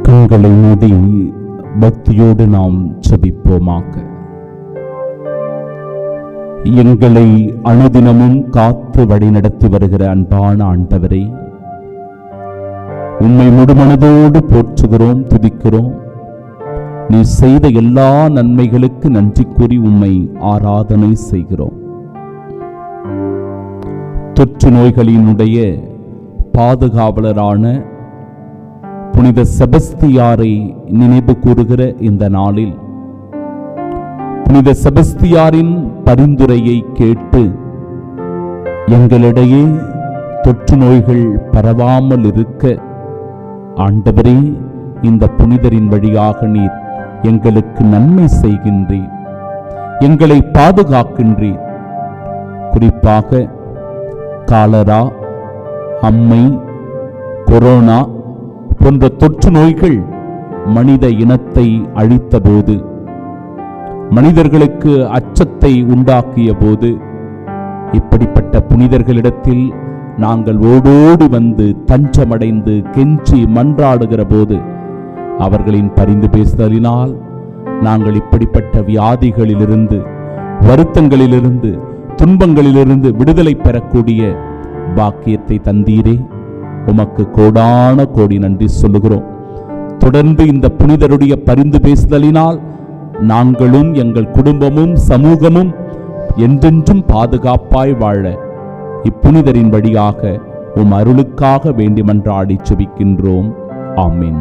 கண்களை மூடி பக்தியோடு நாம் ஜெபிப்போமாக. எங்களை அனுதினமும் காத்து வழிநடத்தி வருகிற அன்பான ஆண்டவரே, உம்மை முழுமனதோடு போற்றுகிறோம், துதிக்கிறோம். நீ செய்த எல்லா நன்மைகளுக்கு நன்றி கூறி உம்மை ஆராதனை செய்கிறோம். தொற்று நோய்களினுடைய பாதுகாவலரான புனித செபஸ்தியாரை நினைவு கூறுகிற இந்த நாளில் புனித செபஸ்தியாரின் பரிந்துரையை கேட்டு எங்களிடையே தொற்று நோய்கள் பரவாமல் இருக்க ஆண்டவரே, இந்த புனிதரின் வழியாக நீர் எங்களுக்கு நன்மை செய்கின்றீர், எங்களை பாதுகாக்கின்றீர். குறிப்பாக காலரா, அம்மை, கொரோனா போன்ற தொற்று நோய்கள் மனித இனத்தை அழித்தபோது, மனிதர்களுக்கு அச்சத்தை உண்டாக்கிய போது, இப்படிப்பட்ட புனிதர்களிடத்தில் நாங்கள் ஓடோடி வந்து தஞ்சமடைந்து கெஞ்சி மன்றாடுகிற போது அவர்களின் பரிந்து பேசுதலினால் நாங்கள் இப்படிப்பட்ட வியாதிகளிலிருந்து, வருத்தங்களிலிருந்து, துன்பங்களிலிருந்து விடுதலை பெறக்கூடிய பாக்கியத்தை தந்தீரே. உமக்கு கோடான கோடி நன்றி சொல்லுகிறோம். தொடர்ந்து இந்த புனிதருடைய பரிந்து பேசுதலினால் நாங்களும் எங்கள் குடும்பமும் சமூகமும் என்றென்றும் பாதுகாப்பாய் வாழ இப்புனிதரின் வழியாக உம் அருளுக்காக வேண்டி மன்றாடி ஜெபிக்கின்றோம். ஆமென்.